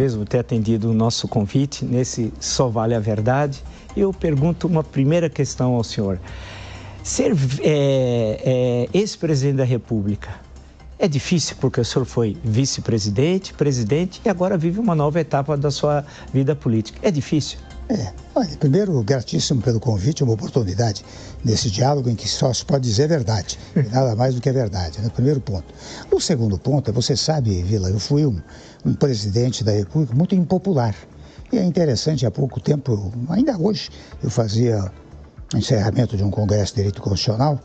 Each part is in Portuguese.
mesmo ter atendido o nosso convite nesse Só Vale a Verdade. Eu pergunto uma primeira questão ao senhor. Ser ex-presidente da República é difícil porque o senhor foi vice-presidente, presidente e agora vive uma nova etapa da sua vida política. É difícil? Olha, primeiro, gratíssimo pelo convite, uma oportunidade nesse diálogo em que só se pode dizer verdade, e nada mais do que a verdade, né? Primeiro ponto. O segundo ponto, você sabe, Vila, eu fui um presidente da República muito impopular. E é interessante, há pouco tempo, ainda hoje, eu fazia encerramento de um congresso de direito constitucional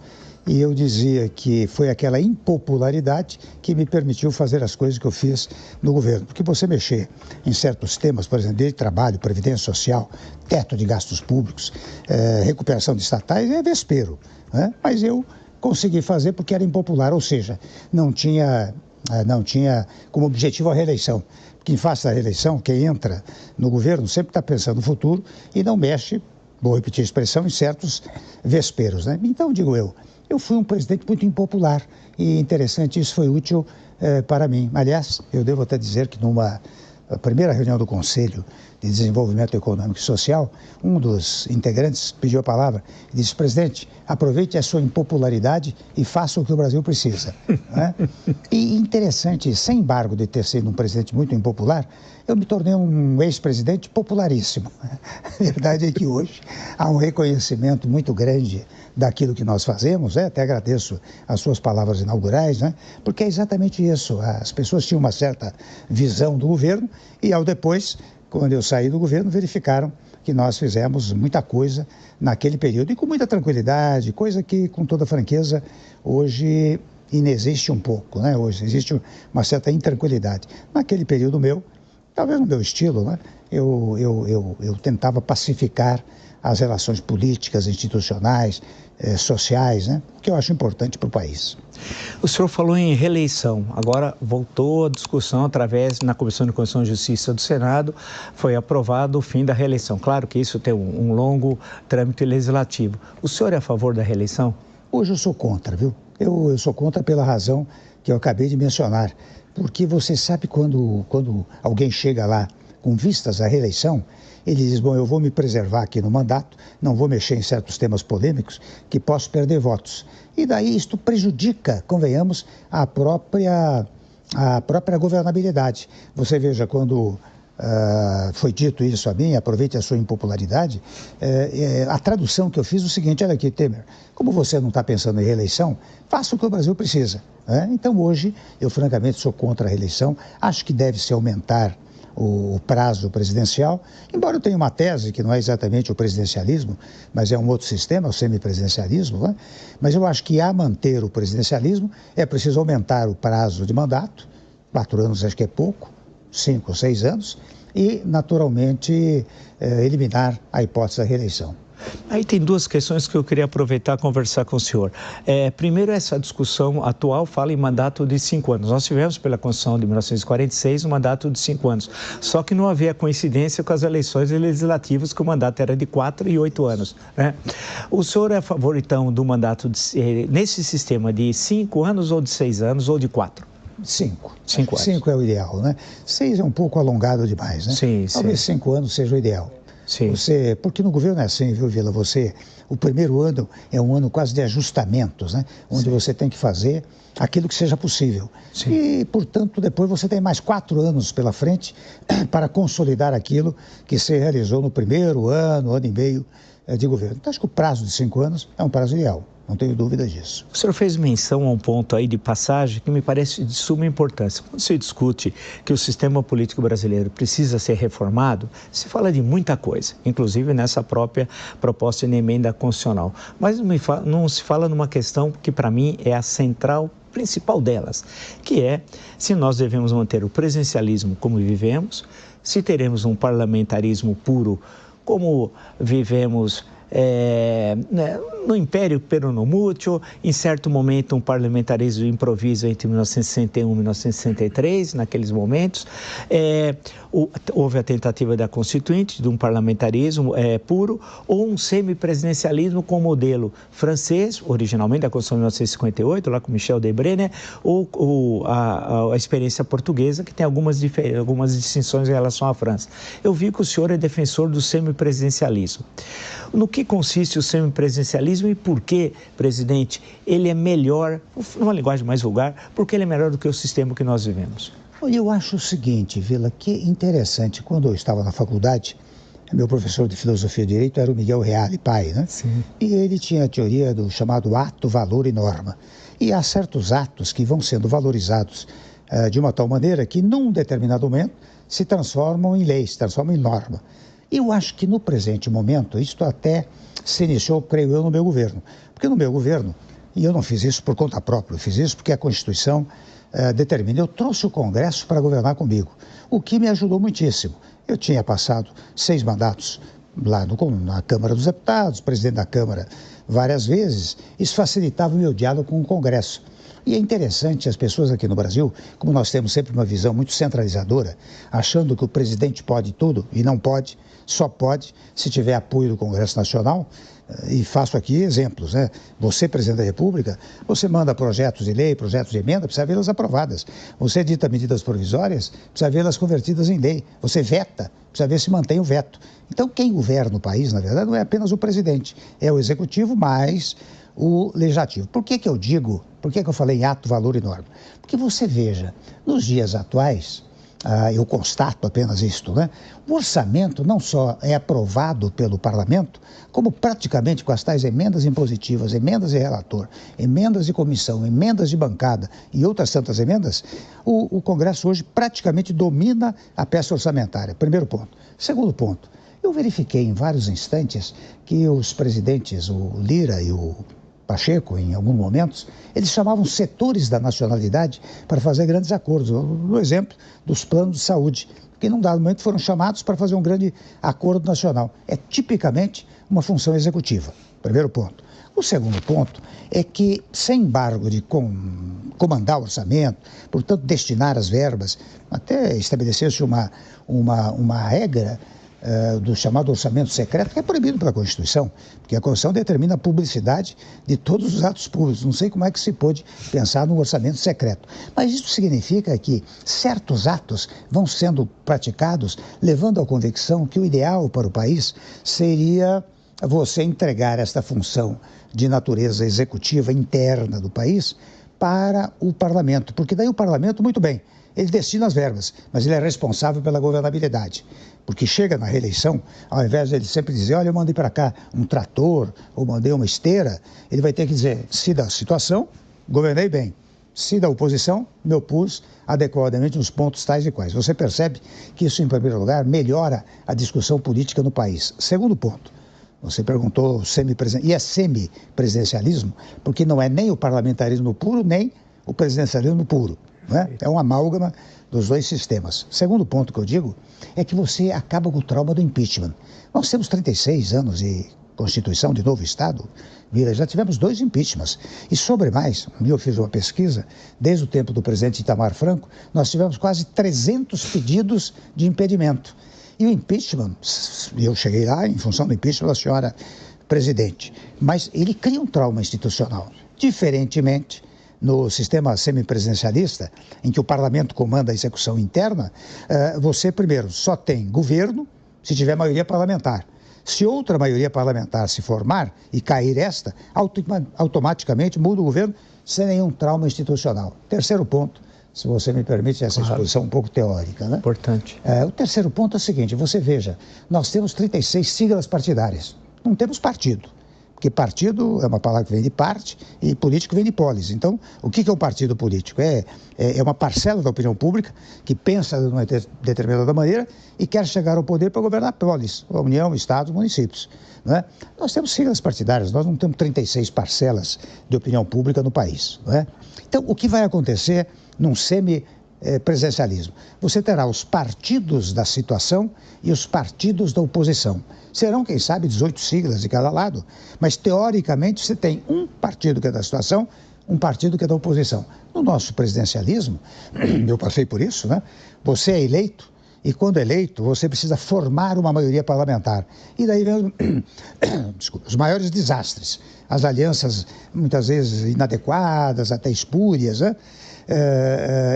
e eu dizia que foi aquela impopularidade que me permitiu fazer as coisas que eu fiz no governo. Porque você mexer em certos temas, por exemplo, direito de trabalho, previdência social, teto de gastos públicos, recuperação de estatais, é vespeiro, né? Mas eu consegui fazer porque era impopular, ou seja, não tinha como objetivo a reeleição. Quem faz a reeleição, quem entra no governo, sempre está pensando no futuro e não mexe, vou repetir a expressão, em certos vesperos, né? Então, digo eu fui um presidente muito impopular e interessante, isso foi útil para mim. Aliás, eu devo até dizer que numa primeira reunião do Conselho de Desenvolvimento Econômico e Social, um dos integrantes pediu a palavra e disse: presidente, aproveite a sua impopularidade e faça o que o Brasil precisa. Né? E interessante, sem embargo de ter sido um presidente muito impopular, eu me tornei um ex-presidente popularíssimo. A verdade é que hoje há um reconhecimento muito grande daquilo que nós fazemos, até agradeço as suas palavras inaugurais, né? Porque é exatamente isso, as pessoas tinham uma certa visão do governo e ao depois, quando eu saí do governo, verificaram que nós fizemos muita coisa naquele período e com muita tranquilidade, coisa que, com toda franqueza, hoje inexiste um pouco, né? Hoje existe uma certa intranquilidade. Naquele período meu, talvez no meu estilo, né? Eu tentava pacificar as relações políticas, institucionais, sociais, né? O que eu acho importante para o país. O senhor falou em reeleição, agora voltou a discussão na Comissão de Constituição e Justiça do Senado, foi aprovado o fim da reeleição. Claro que isso tem um longo trâmite legislativo. O senhor é a favor da reeleição? Hoje eu sou contra, viu? Eu sou contra pela razão que eu acabei de mencionar, porque você sabe quando alguém chega lá com vistas à reeleição, ele diz, bom, eu vou me preservar aqui no mandato, não vou mexer em certos temas polêmicos que posso perder votos. E daí isto prejudica, convenhamos, a própria governabilidade. Você veja, quando foi dito isso a mim, aproveite a sua impopularidade, a tradução que eu fiz é o seguinte: olha aqui, Temer, como você não está pensando em reeleição, faça o que o Brasil precisa. Né? Então hoje, eu francamente sou contra a reeleição, acho que deve-se aumentar o prazo presidencial, embora eu tenha uma tese que não é exatamente o presidencialismo, mas é um outro sistema, o semipresidencialismo, né? Mas eu acho que a manter o presidencialismo é preciso aumentar o prazo de mandato, 4 anos acho que é pouco, 5 ou 6 anos, e naturalmente eliminar a hipótese da reeleição. Aí tem duas questões que eu queria aproveitar e conversar com o senhor. Primeiro, essa discussão atual fala em mandato de 5 anos. Nós tivemos, pela Constituição de 1946, um mandato de 5 anos. Só que não havia coincidência com as eleições legislativas, que o mandato era de 4 e 8 anos. Né? O senhor é a favor, então, do mandato nesse sistema de 5 anos, ou de 6 anos, ou de 4? 5. 5 anos. 5 é o ideal, né? 6 é um pouco alongado demais, né? Sim, talvez sim. 5 anos seja o ideal. Sim. Porque no governo é assim, viu, Vila? O primeiro ano é um ano quase de ajustamentos, né? Onde Sim. você tem que fazer aquilo que seja possível. Sim. E, portanto, depois você tem mais 4 anos pela frente para consolidar aquilo que se realizou no primeiro ano e meio de governo. Então, acho que o prazo de 5 anos é um prazo ideal. Não tenho dúvida disso. O senhor fez menção a um ponto aí de passagem que me parece de suma importância. Quando se discute que o sistema político brasileiro precisa ser reformado, se fala de muita coisa, inclusive nessa própria proposta de emenda constitucional. Mas não se fala numa questão que, para mim, é a central principal delas, que é se nós devemos manter o presidencialismo como vivemos, se teremos um parlamentarismo puro como vivemos no Império Peronomútil, em certo momento um parlamentarismo de improviso entre 1961 e 1963, naqueles momentos. Houve a tentativa da Constituinte, de um parlamentarismo puro, ou um semipresidencialismo com modelo francês, originalmente da Constituição de 1958, lá com Michel Debré, né? ou a experiência portuguesa, que tem algumas distinções em relação à França. Eu vi que o senhor é defensor do semipresidencialismo. No que consiste o semipresidencialismo e por que, presidente, ele é melhor, numa linguagem mais vulgar, por que ele é melhor do que o sistema que nós vivemos? Olha, eu acho o seguinte, Vila, que interessante. Quando eu estava na faculdade, meu professor de filosofia e direito era o Miguel Reale, pai, né? Sim. E ele tinha a teoria do chamado ato, valor e norma. E há certos atos que vão sendo valorizados de uma tal maneira que, num determinado momento, se transformam em lei, se transformam em norma. E eu acho que no presente momento, isto até se iniciou, creio eu, no meu governo. Porque no meu governo, e eu não fiz isso por conta própria, eu fiz isso porque a Constituição determina. Eu trouxe o Congresso para governar comigo, o que me ajudou muitíssimo. Eu tinha passado 6 mandatos lá na Câmara dos Deputados, presidente da Câmara várias vezes. Isso facilitava o meu diálogo com o Congresso. E é interessante, as pessoas aqui no Brasil, como nós temos sempre uma visão muito centralizadora, achando que o presidente pode tudo, e não pode, só pode se tiver apoio do Congresso Nacional. E faço aqui exemplos, né? Você, presidente da República, você manda projetos de lei, projetos de emenda, precisa vê-las aprovadas. Você edita medidas provisórias, precisa vê-las convertidas em lei. Você veta, precisa ver se mantém o veto. Então, quem governa o país, na verdade, não é apenas o presidente, é o executivo mais o legislativo. Por que eu digo, por que eu falei em ato, valor e norma? Porque você veja, nos dias atuais, eu constato apenas isto, né? O orçamento não só é aprovado pelo parlamento, como praticamente com as tais emendas impositivas, emendas de relator, emendas de comissão, emendas de bancada e outras tantas emendas, o Congresso hoje praticamente domina a peça orçamentária. Primeiro ponto. Segundo ponto, eu verifiquei em vários instantes que os presidentes, o Lira e o Pacheco, em alguns momentos, eles chamavam setores da nacionalidade para fazer grandes acordos. No exemplo dos planos de saúde, que num dado momento foram chamados para fazer um grande acordo nacional. É tipicamente uma função executiva. Primeiro ponto. O segundo ponto é que, sem embargo de comandar o orçamento, portanto, destinar as verbas, até estabeleceu-se uma regra do chamado orçamento secreto, que é proibido pela Constituição, porque a Constituição determina a publicidade de todos os atos públicos. Não sei como é que se pôde pensar num orçamento secreto. Mas isso significa que certos atos vão sendo praticados, levando à convicção que o ideal para o país seria você entregar esta função de natureza executiva interna do país para o parlamento, porque daí o parlamento, muito bem, ele destina as verbas, mas ele é responsável pela governabilidade. Porque chega na reeleição, ao invés de ele sempre dizer, olha, eu mandei para cá um trator, ou mandei uma esteira, ele vai ter que dizer, se da situação, governei bem. Se da oposição, me opus adequadamente nos pontos tais e quais. Você percebe que isso, em primeiro lugar, melhora a discussão política no país. Segundo ponto, você perguntou e é semipresidencialismo, porque não é nem o parlamentarismo puro, nem o presidencialismo puro. Né? É uma amálgama dos dois sistemas. Segundo ponto que eu digo é que você acaba com o trauma do impeachment. Nós temos 36 anos de Constituição de novo Estado, já tivemos 2 impeachments. E sobre mais, eu fiz uma pesquisa, desde o tempo do presidente Itamar Franco, nós tivemos quase 300 pedidos de impedimento. E o impeachment, eu cheguei lá em função do impeachment da senhora presidente, mas ele cria um trauma institucional. Diferentemente, no sistema semipresidencialista, em que o parlamento comanda a execução interna, você, primeiro, só tem governo se tiver maioria parlamentar. Se outra maioria parlamentar se formar e cair esta, automaticamente muda o governo sem nenhum trauma institucional. Terceiro ponto, se você me permite essa exposição um pouco teórica, né? Importante. O terceiro ponto é o seguinte, você veja, nós temos 36 siglas partidárias, não temos partido. Porque partido é uma palavra que vem de parte e político vem de polis. Então, o que é um partido político? É uma parcela da opinião pública que pensa de uma determinada maneira e quer chegar ao poder para governar a polis, a União, Estados, municípios. Não é? Nós temos siglas partidárias, nós não temos 36 parcelas de opinião pública no país. Não é? Então, o que vai acontecer num presidencialismo. Você terá os partidos da situação e os partidos da oposição. Serão, quem sabe, 18 siglas de cada lado, mas teoricamente você tem um partido que é da situação, um partido que é da oposição. No nosso presidencialismo, eu passei por isso, né? Você é eleito e, quando eleito, você precisa formar uma maioria parlamentar. E daí vem desculpa, os maiores desastres. As alianças, muitas vezes, inadequadas, até espúrias, né?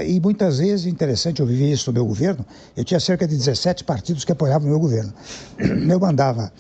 E muitas vezes, interessante, eu vivi isso no meu governo, eu tinha cerca de 17 partidos que apoiavam o meu governo. Eu mandava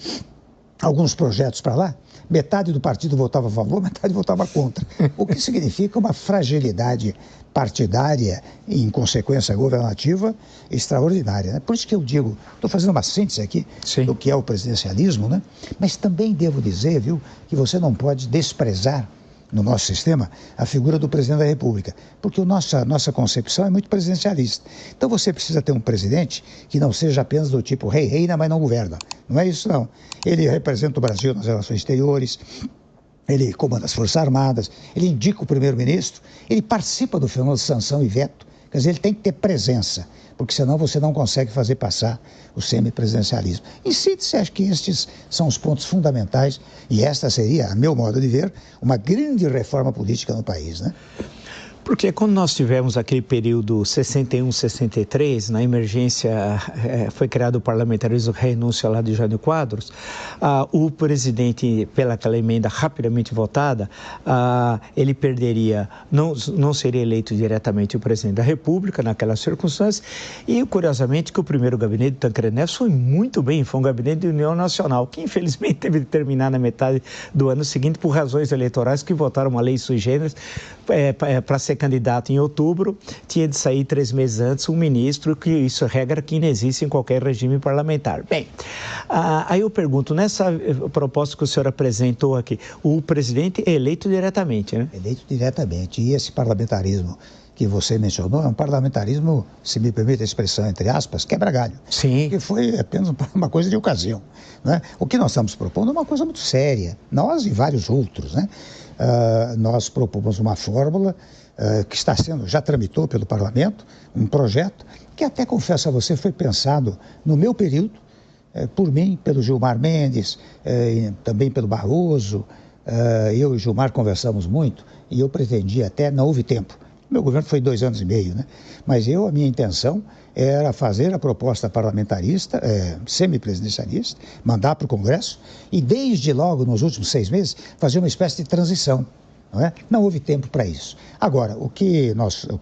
alguns projetos para lá, metade do partido votava a favor, metade votava contra. O que significa uma fragilidade partidária e, em consequência, governativa extraordinária, né? Por isso que eu digo, estou fazendo uma síntese aqui do que é o presidencialismo, né? Mas também devo dizer, viu, que você não pode desprezar no nosso sistema a figura do presidente da República, porque nossa concepção é muito presidencialista. Então você precisa ter um presidente que não seja apenas do tipo rei reina, mas não governa. Não é isso, não. Ele representa o Brasil nas relações exteriores, ele comanda as Forças Armadas, ele indica o primeiro-ministro, ele participa do fenômeno de sanção e veto. Quer dizer, ele tem que ter presença, porque senão você não consegue fazer passar o semipresidencialismo. Em síntese, acho que estes são os pontos fundamentais e esta seria, a meu modo de ver, uma grande reforma política no país, né? Porque quando nós tivemos aquele período 61, 63, na emergência foi criado o parlamentarismo, renúncia lá de Jânio Quadros, o presidente, pelaquela emenda rapidamente votada, ele perderia, não seria eleito diretamente o presidente da República naquelas circunstâncias, e curiosamente que o primeiro gabinete do Tancredo Neves foi muito bem, foi um gabinete de União Nacional, que infelizmente teve de terminar na metade do ano seguinte por razões eleitorais que votaram uma lei sui generis para ser candidato em outubro, tinha de sair 3 meses antes um ministro, que isso é regra que não existe em qualquer regime parlamentar. Bem, aí eu pergunto, nessa proposta que o senhor apresentou aqui, o presidente é eleito diretamente, né? Eleito diretamente, e esse parlamentarismo que você mencionou é um parlamentarismo, se me permite a expressão, entre aspas, quebra-galho. Sim. Que foi apenas uma coisa de ocasião, né? O que nós estamos propondo é uma coisa muito séria, nós e vários outros, né? Nós propomos uma fórmula que já tramitou pelo parlamento, um projeto que até, confesso a você, foi pensado no meu período, por mim, pelo Gilmar Mendes, também pelo Barroso. Eu e o Gilmar conversamos muito e eu pretendia até, não houve tempo. Meu governo foi 2 anos e meio, né? Mas a minha intenção era fazer a proposta parlamentarista, semipresidencialista, mandar para o Congresso e desde logo, nos últimos 6 meses, fazer uma espécie de transição. Não é? Não houve tempo para isso. Agora, o que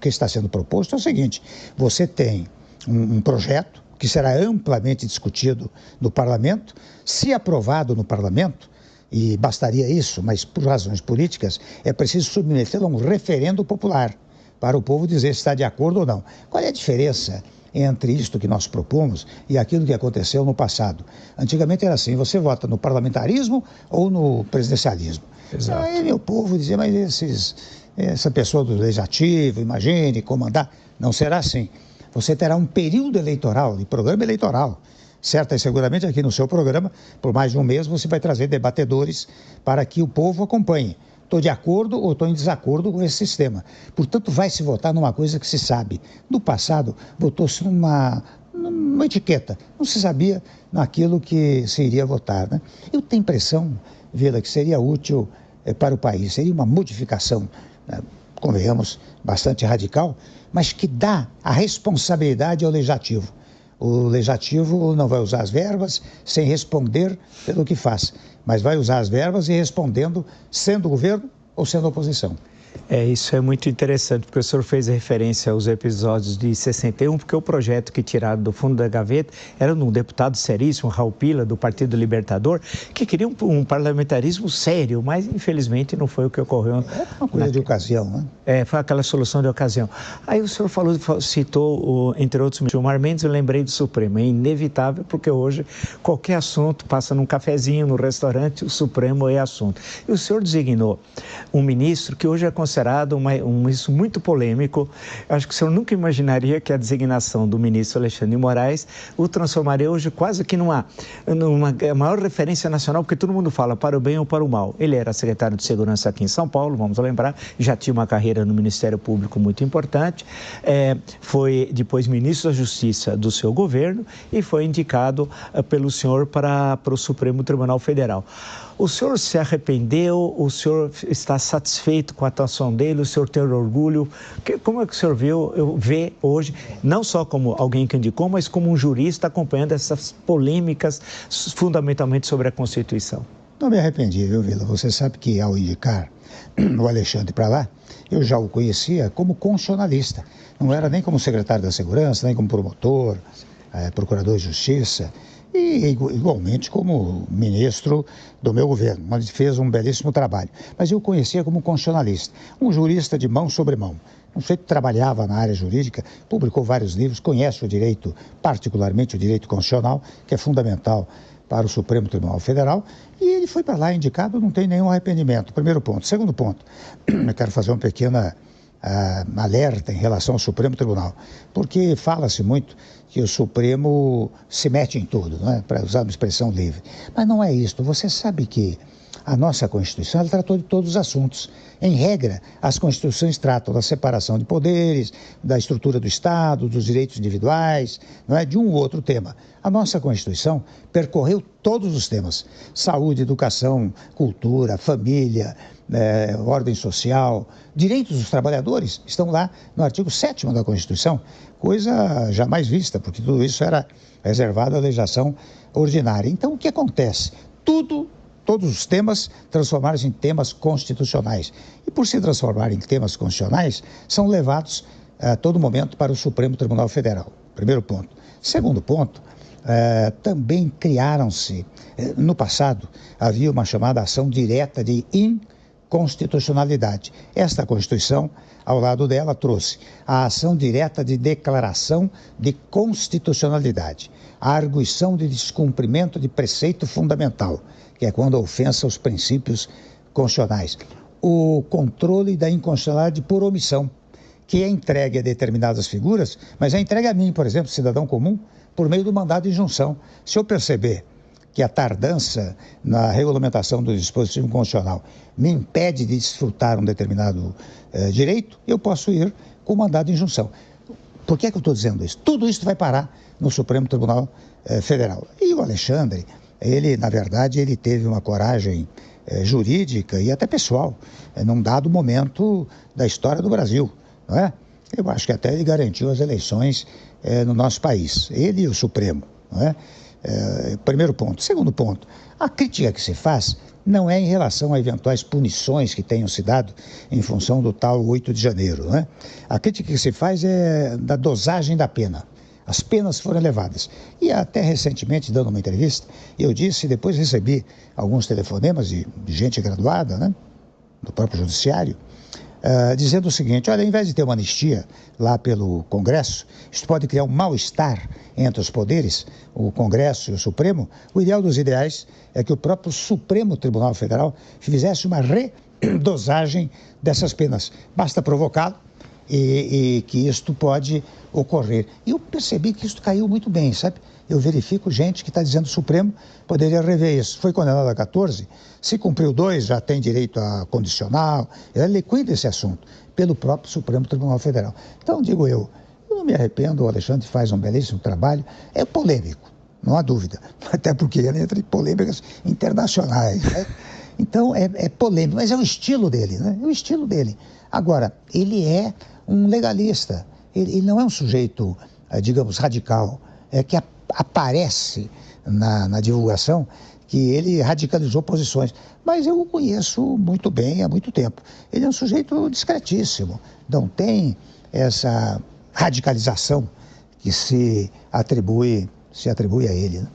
está sendo proposto é o seguinte: você tem um projeto que será amplamente discutido no parlamento, se aprovado no parlamento, e bastaria isso, mas por razões políticas, é preciso submetê-lo a um referendo popular, para o povo dizer se está de acordo ou não. Qual é a diferença entre isto que nós propomos e aquilo que aconteceu no passado? Antigamente era assim, você vota no parlamentarismo ou no presidencialismo. Exato. Aí meu povo dizia, mas essa pessoa do legislativo, imagine, comandar. Não será assim. Você terá um período eleitoral, de programa eleitoral. Certo e seguramente aqui no seu programa, por mais de um mês, você vai trazer debatedores para que o povo acompanhe. Estou de acordo ou estou em desacordo com esse sistema. Portanto, vai se votar numa coisa que se sabe. No passado, votou-se numa etiqueta. Não se sabia naquilo que se iria votar, né? Eu tenho a impressão, Vila, que seria útil para o país. Seria uma modificação, convenhamos, bastante radical, mas que dá a responsabilidade ao legislativo. O legislativo não vai usar as verbas sem responder pelo que faz, mas vai usar as verbas e respondendo, sendo governo ou sendo oposição. Isso é muito interessante, porque o senhor fez referência aos episódios de 61, porque o projeto que tiraram do fundo da gaveta era de um deputado seríssimo, Raul Pila, do Partido Libertador, que queria um parlamentarismo sério, mas infelizmente não foi o que ocorreu. É uma coisa de ocasião, né? Foi aquela solução de ocasião. Aí o senhor citou, entre outros, o Gilmar Mendes, eu lembrei do Supremo. É inevitável, porque hoje qualquer assunto passa num cafezinho, no restaurante, o Supremo é assunto. E o senhor designou um ministro que hoje é considerado isso muito polêmico. Eu acho que o senhor nunca imaginaria que a designação do ministro Alexandre de Moraes o transformaria hoje quase que numa maior referência nacional, porque todo mundo fala para o bem ou para o mal. Ele era secretário de Segurança aqui em São Paulo, vamos lembrar, já tinha uma carreira no Ministério Público muito importante, foi depois ministro da Justiça do seu governo e foi indicado pelo senhor para o Supremo Tribunal Federal. O senhor se arrependeu? O senhor está satisfeito com a atuação dele? O senhor tem orgulho? Como é que o senhor vê hoje, não só como alguém que indicou, mas como um jurista acompanhando essas polêmicas fundamentalmente sobre a Constituição? Não me arrependi, viu, Vila? Você sabe que ao indicar o Alexandre para lá, eu já o conhecia como constitucionalista. Não era nem como secretário da Segurança, nem como promotor, procurador de Justiça. E igualmente como ministro do meu governo, onde fez um belíssimo trabalho. Mas eu o conhecia como constitucionalista, um jurista de mão sobre mão. Um sujeito que trabalhava na área jurídica, publicou vários livros, conhece o direito, particularmente o direito constitucional, que é fundamental para o Supremo Tribunal Federal, e ele foi para lá indicado, não tem nenhum arrependimento. Primeiro ponto. Segundo ponto, eu quero fazer uma pequena alerta em relação ao Supremo Tribunal, porque fala-se muito que o Supremo se mete em tudo, não é? Para usar uma expressão livre. Mas não é isso. Você sabe que a nossa Constituição ela tratou de todos os assuntos. Em regra, as Constituições tratam da separação de poderes, da estrutura do Estado, dos direitos individuais, não é? De um ou outro tema. A nossa Constituição percorreu todos os temas: saúde, educação, cultura, família, ordem social, direitos dos trabalhadores, estão lá no artigo 7º da Constituição, coisa jamais vista, porque tudo isso era reservado à legislação ordinária. Então, o que acontece? Todos os temas transformaram-se em temas constitucionais. E por se transformarem em temas constitucionais, são levados a todo momento para o Supremo Tribunal Federal. Primeiro ponto. Segundo ponto, também criaram-se, no passado, havia uma chamada ação direta de inconstitucionalidade. Esta Constituição, ao lado dela, trouxe a ação direta de declaração de constitucionalidade, a arguição de descumprimento de preceito fundamental, que é quando a ofensa aos princípios constitucionais, o controle da inconstitucionalidade por omissão, que é entregue a determinadas figuras, mas é entregue a mim, por exemplo, cidadão comum, por meio do mandado de injunção. Se eu perceber que a tardança na regulamentação do dispositivo constitucional me impede de desfrutar um determinado direito, eu posso ir com o mandado de injunção. Por que é que eu estou dizendo isso? Tudo isso vai parar no Supremo Tribunal Federal. E o Alexandre, na verdade, ele teve uma coragem jurídica e até pessoal, num dado momento da história do Brasil, não é? Eu acho que até ele garantiu as eleições no nosso país, ele e o Supremo, não é? Primeiro ponto. Segundo ponto, a crítica que se faz não é em relação a eventuais punições que tenham se dado em função do tal 8 de janeiro, não é? A crítica que se faz é da dosagem da pena. As penas foram elevadas. E até recentemente, dando uma entrevista, eu disse, depois recebi alguns telefonemas de gente graduada, né, do próprio Judiciário, dizendo o seguinte: olha, ao invés de ter uma anistia lá pelo Congresso, isso pode criar um mal-estar entre os poderes, o Congresso e o Supremo. O ideal dos ideais é que o próprio Supremo Tribunal Federal fizesse uma redosagem dessas penas. Basta provocá-lo e que isto pode ocorrer. E eu percebi que isso caiu muito bem, sabe? Eu verifico gente que está dizendo que o Supremo poderia rever isso. Foi condenado a 14, se cumpriu 2, já tem direito a condicional. Ele liquida esse assunto pelo próprio Supremo Tribunal Federal. Então, digo eu não me arrependo, o Alexandre faz um belíssimo trabalho, é polêmico, não há dúvida, até porque ele entra em polêmicas internacionais, né? Então, é polêmico, mas é o estilo dele, né? É o estilo dele. Agora, ele é um legalista, ele não é um sujeito, digamos, radical, que aparece na divulgação que ele radicalizou posições, mas eu o conheço muito bem há muito tempo. Ele é um sujeito discretíssimo, não tem essa radicalização que se atribui a ele, né?